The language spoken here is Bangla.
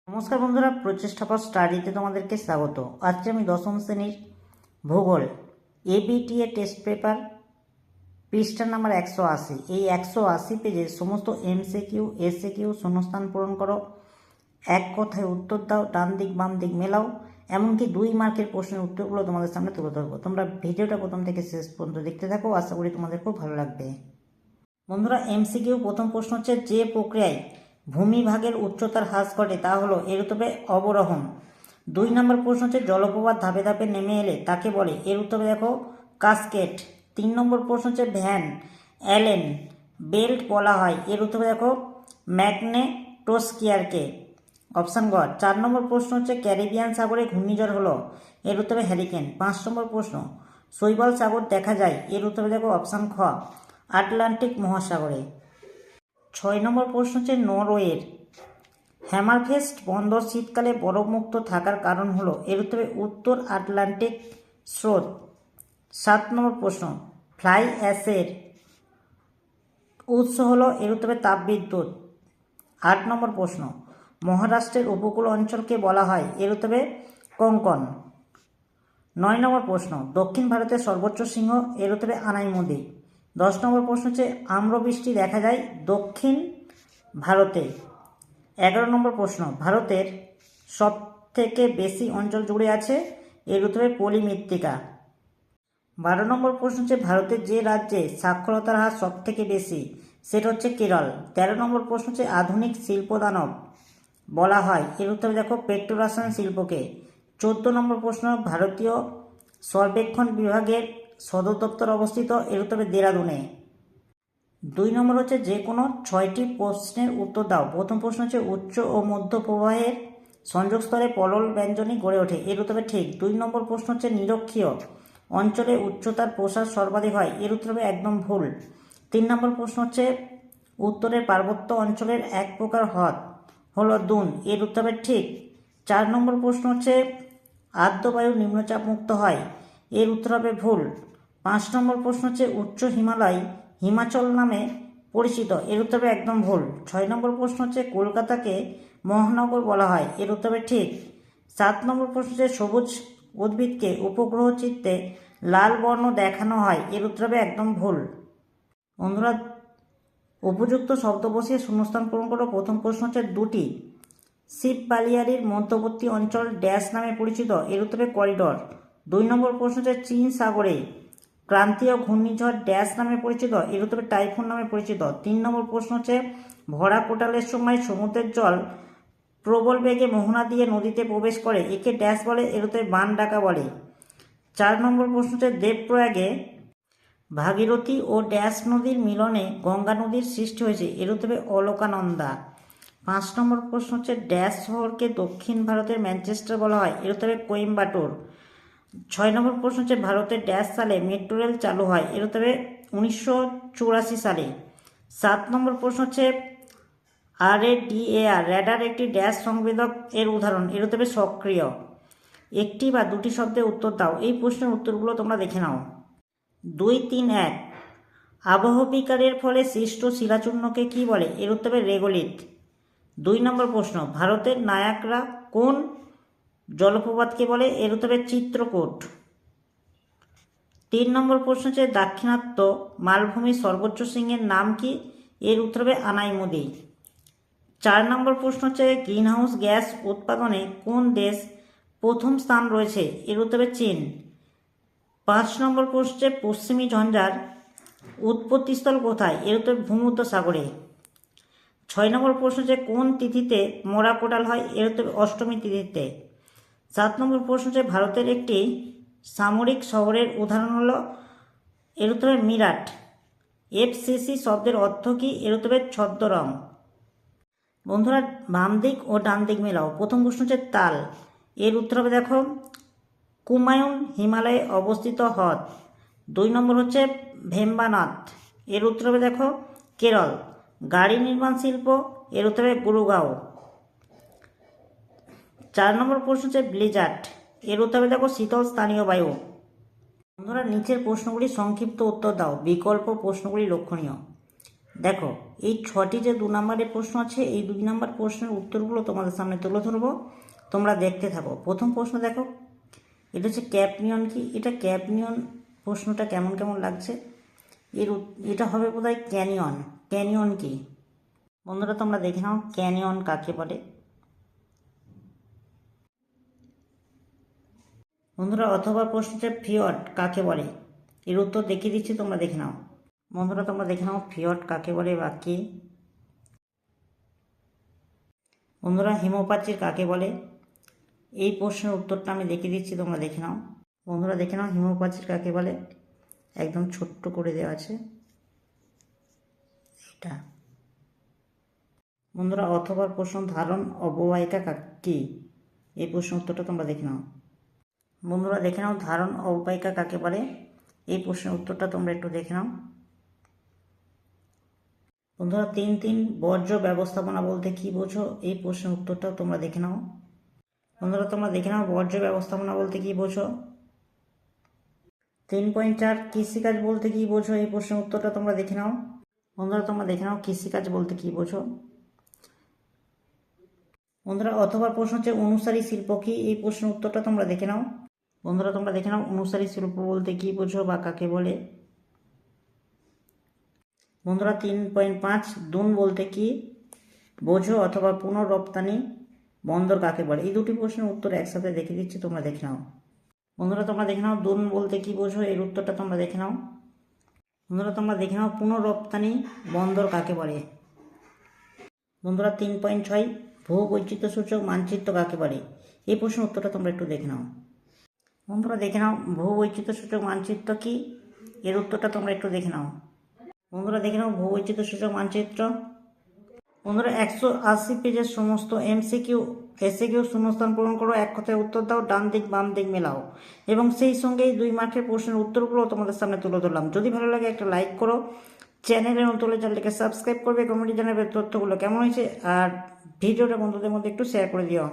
নমস্কার বন্ধুরা, প্রচেষ্টা ফর স্টাডিতে তোমাদেরকে স্বাগত। আজকে আমি দশম শ্রেণীর ভূগোল এবিটিএ টেস্ট পেপার পৃষ্ঠা নাম্বার 180, এই 180 পেজে সমস্ত এমসিকিউ এসিকিউ শূন্যস্থান পূরণ করো, এক কথায় উত্তর দাও, ডান দিক বাম দিক মেলাও, এমনকি 2 মার্কের প্রশ্নের উত্তরগুলো তোমাদের সামনে তুলে ধরবো। তোমরা ভিডিওটা প্রথম থেকে শেষ পর্যন্ত দেখতে থাকো, আশা করি তোমাদের খুব ভালো লাগবে। বন্ধুরা, এমসিকিউ প্রথম প্রশ্ন হচ্ছে, যে প্রক্রিয়ায় ভূমিভাগের উচ্চতার হ্রাস ঘটে তা হলো এর উত্তরে অবরোহণ। 2 নম্বর প্রশ্ন হচ্ছে, জলপ্রপাত ধাপে ধাপে নেমে এলে তাকে বলে, এর উত্তরে দেখো কাসকেড। 3 নম্বর প্রশ্ন হচ্ছে, ভ্যান অ্যালেন বেল্ট বলা হয়, এর উত্তরে দেখো ম্যাগনেটোস্ফিয়ারকে, অপশান গ। 4 নম্বর প্রশ্ন হচ্ছে, ক্যারিবিয়ান সাগরে ঘূর্ণিঝড় হলো, এর উত্তরে হ্যারিকেন। 5 নম্বর প্রশ্ন, শৈবাল সাগর দেখা যায়, এর উত্তরে দেখো অপশান খ আটলান্টিক মহাসাগরে। 6 নম্বর প্রশ্ন হচ্ছে, নরওয়ের হ্যামারফেস্ট বন্দর শীতকালে বরফমুক্ত থাকার কারণ হলো, এর উত্তরে উত্তর আটলান্টিক স্রোত। 7 নম্বর প্রশ্ন, ফ্লাই অ্যাশের উৎস হলো, এর উত্তরে তাপবিদ্যুৎ। 8 নম্বর প্রশ্ন, মহারাষ্ট্রের উপকূল অঞ্চলকে বলা হয়, এর উত্তরে কোঙ্কন। 9 নম্বর প্রশ্ন, দক্ষিণ ভারতের সর্বোচ্চ সিংহ, এর উত্তরে আনাইমুদি। 10 নম্বর প্রশ্ন হচ্ছে, আম্রবৃষ্টি দেখা যায় দক্ষিণ ভারতে। 11 নম্বর প্রশ্ন, ভারতের সব থেকে বেশি অঞ্চল জুড়ে আছে, এর উত্তরে পলি মৃত্তিকা। 12 নম্বর প্রশ্ন হচ্ছে, ভারতের যে রাজ্যে সাক্ষরতার হার সব থেকে বেশি, সেটা হচ্ছে কেরল। 13 নম্বর প্রশ্ন হচ্ছে, আধুনিক শিল্পদানব বলা হয়, এর উত্তরে দেখো পেট্রোরসায়ন শিল্পকে। 14 নম্বর প্রশ্ন, ভারতীয় সর্বেক্ষণ বিভাগের সদর দপ্তর অবস্থিত, এর উত্তরে দেরাদুনে। 2 নম্বর হচ্ছে, যে কোনো 6টি প্রশ্নের উত্তর দাও। প্রথম প্রশ্ন হচ্ছে, উচ্চ ও মধ্য প্রবাহের সংযোগস্থলে পলল ব্যঞ্জনী গড়ে ওঠে, এর উত্তরে ঠিক। 2 নম্বর প্রশ্ন হচ্ছে, নিরক্ষীয় অঞ্চলে উচ্চতার প্রসার সর্বাধিক হয়, এর উত্তরে একদম ভুল। 3 নম্বর প্রশ্ন হচ্ছে, উত্তরের পার্বত্য অঞ্চলের এক প্রকার হ্রদ হলো দুন, এর উত্তরে ঠিক। 4 নম্বর প্রশ্ন হচ্ছে, আর্দ্রবায়ু নিম্নচাপ মুক্ত হয়, এর উত্তর হবে ভুল। 5 নম্বর প্রশ্ন হচ্ছে, উচ্চ হিমালয় হিমাচল নামে পরিচিত, এর উত্তরে একদম ভুল। 6 নম্বর প্রশ্ন হচ্ছে, কলকাতাকে মহানগর বলা হয়, এর উত্তরে ঠিক। 7 নম্বর প্রশ্ন হচ্ছে, সবুজ উদ্ভিদকে উপগ্রহ চিত্রে লাল বর্ণ দেখানো হয়, এর উত্তরে একদম ভুল। বন্ধুরা, উপযুক্ত শব্দ বসিয়ে শূন্যস্থান পূরণ করো। প্রথম প্রশ্ন হচ্ছে, দুটি শিব বালিয়ারির মধ্যবর্তী অঞ্চল ড্যাশ নামে পরিচিত, এর উত্তরে করিডর। 2 নম্বর প্রশ্ন হচ্ছে, চীন সাগরে ক্রান্তীয় ঘূর্ণিঝড় ড্যাশ নামে পরিচিত, এর উত্তরে টাইফুন নামে পরিচিত। 3 নম্বর প্রশ্ন হচ্ছে, ভরা কোটালের সময় সমুদ্রের জল প্রবল বেগে মোহনা দিয়ে নদীতে প্রবেশ করে, একে ড্যাশ বলে, এর উত্তরে বান ডাকা বলে। 4 নম্বর প্রশ্ন হচ্ছে, দেবপ্রয়াগে ভাগীরথী ও ড্যাশ নদীর মিলনে গঙ্গা নদীর সৃষ্টি হয়েছে, এর উত্তরে অলকানন্দা। 5 নম্বর প্রশ্ন হচ্ছে, ড্যাশ শহরকে দক্ষিণ ভারতের ম্যানচেস্টার বলা হয়, এর উত্তরে কোয়েম্বাটোর। 6 নম্বর প্রশ্ন হচ্ছে, ভারতের ড্যাশ সালে মেট্রো রেল চালু হয়, এর উত্তরে 1984 সালে। 7 নম্বর প্রশ্ন হচ্ছে, RADAR র্যাডার একটি ড্যাশ সংবেদক এর উদাহরণ, এর উত্তরে সক্রিয়। একটি বা দুটি শব্দে উত্তর দাও। এই প্রশ্নের উত্তরগুলো তোমরা দেখে নাও। 2, 3, 1, আবহবিকারের ফলে সৃষ্ট শিলাচূর্ণকে কি বলে, এর উত্তরে রেগোলিথ। 2 নম্বর প্রশ্ন, ভারতের নায়াগ্রা কোন জলপ্রপাতকে বলে, এর উত্তরে চিত্রকূট। 3 নম্বর প্রশ্ন হচ্ছে, দাক্ষিণাত্য মালভূমির সর্বোচ্চ শৃঙ্গের নাম কি, এর উত্তরে আনাইমুদি। 4 নম্বর প্রশ্ন হচ্ছে, গ্রিনহাউস গ্যাস উৎপাদনে কোন দেশ প্রথম স্থান রয়েছে, এর উত্তরে চীন। 5 নম্বর প্রশ্ন হচ্ছে, পশ্চিমী ঝঞ্ঝার উৎপত্তিস্থল কোথায়, এর উত্তরে ভূমধ্যসাগরে। 6 নম্বর প্রশ্ন হচ্ছে, কোন তিথিতে মরা কোটাল হয়, এর উত্তরে অষ্টমী তিথিতে। 7 নম্বর প্রশ্ন হচ্ছে, ভারতের একটি সামরিক শহরের উদাহরণ হলো, এর উত্তরে মিরাট। FCC শব্দের অর্থ কি, এর উত্তরে ছদ্মরং। বন্ধুরা, বাম দিক ও ডান দিক মেলাও। প্রথম প্রশ্ন হচ্ছে, তাল, এর উত্তর হবে দেখো কুমায়ুন হিমালয়ে অবস্থিত হ্রদ। 2 নম্বর হচ্ছে, ভেম্বানাথ, এর উত্তর হবে দেখো কেরল। গাড়ি নির্মাণ শিল্প, এর উত্তরে গুরুগাঁও। 4 নম্বর প্রশ্ন হচ্ছে, ব্লিজার্ড, এর উত্তর হবে দেখো শীতল স্থানীয় বায়ু। বন্ধুরা, নিচের প্রশ্নগুলি সংক্ষিপ্ত উত্তর দাও, বিকল্প প্রশ্নগুলি লক্ষণীয়। দেখো এই 6টি যে 2 নম্বরের প্রশ্ন আছে, এই 2 নম্বর প্রশ্নের উত্তরগুলো তোমাদের সামনে তুলে ধরবো, তোমরা দেখতে থাকো। প্রথম প্রশ্ন দেখো, এটা হচ্ছে ক্যাপনিয়ন কি? এটা ক্যাপনিয়ন প্রশ্নটা কেমন কেমন লাগছে? এটা হবে বোধহয় ক্যানিয়ন। ক্যানিয়ন কি বন্ধুরা তোমরা দেখে নাও, ক্যানিয়ন কাকে বলে? বন্ধুরা অথবা প্রশ্ন হচ্ছে ফিয়র্ড কাকে বলে? এর উত্তর দেখিয়ে দিচ্ছি, তোমরা দেখে নাও। বন্ধুরা তোমরা দেখে নাও ফিয়র্ড কাকে বলে বা কি। বন্ধুরা হিমপ্রাচীর কাকে বলে? এই প্রশ্নের উত্তরটা আমি দেখিয়ে দিচ্ছি, তোমরা দেখে নাও। বন্ধুরা দেখে নাও হিমপ্রাচীর কাকে বলে, একদম ছোট্ট করে দেওয়া আছে এটা। বন্ধুরা অথবা প্রশ্ন ধারণ অববাহিকা কি? এই প্রশ্নের উত্তরটা তোমরা দেখে নাও। বন্ধুরা দেখে নাও ধারণ অববাহিকা কাকে বলে? এই প্রশ্নের উত্তরটা তোমরা একটু দেখে নাও। বন্ধুরা 3 বর্জ্য ব্যবস্থাপনা বলতে কি বোঝো? এই প্রশ্নের উত্তরটাও তোমরা দেখে নাও। বন্ধুরা তোমরা দেখে নাও বর্জ্য ব্যবস্থাপনা বলতে কি বোঝো। 3.4 কৃষিকাজ বলতে কি বোঝো? এই প্রশ্নের উত্তরটা তোমরা দেখে নাও। বন্ধুরা তোমরা দেখে নাও কৃষিকাজ বলতে কি বোঝো। বন্ধুরা অথবা প্রশ্ন হচ্ছে অনুসারী শিল্প কি? এই প্রশ্নের উত্তরটা তোমরা দেখে নাও। বন্ধুরা তোমরা দেখে নাও অনুসারী শিল্প বলতে কি বোঝো বা কাকে বলে। বন্ধুরা 3.5 দুন বলতে কি বোঝো অথবা পুনঃরপ্তানি বন্দর কাকে বলে? এই দুটি প্রশ্নের উত্তর একসাথে দেখে দিচ্ছি, তোমরা দেখে নাও। বন্ধুরা তোমরা দেখে নাও দুন বলতে কি বোঝো? এর উত্তরটা তোমরা দেখে নাও। বন্ধুরা তোমরা দেখে নাও পুনঃরপ্তানি বন্দর কাকে বলে? বন্ধুরা 3.6 ভূবৈচিত্র্য সূচক মানচিত্র কাকে বলে? এই প্রশ্নের উত্তরটা তোমরা একটু দেখে নাও। বন্ধুরা দেখে নাও ভূবৈচিত্র্য সূচক মানচিত্র কি? এর উত্তরটা তোমরা একটু দেখে নাও। বন্ধুরা দেখে নাও ভূবৈচিত্র্য সূচক মানচিত্র। বন্ধুরা 180 পেজের সমস্ত MCQ SAQ শূন্যস্থান পূরণ করো, এক কথায় উত্তর দাও, ডান দিক বাম দিক মেলাও, এবং সেই সঙ্গে এই 2 মার্কের প্রশ্নের উত্তরগুলো তোমাদের সামনে তুলে ধরলাম। যদি ভালো লাগে একটা লাইক করো, চ্যানেলে নতুন হলে চ্যানেলটিকে সাবস্ক্রাইব করবে, কমেন্টে জানাবে তথ্যগুলো কেমন হয়েছে, আর ভিডিওটা বন্ধুদের মধ্যে একটু শেয়ার করে দিও।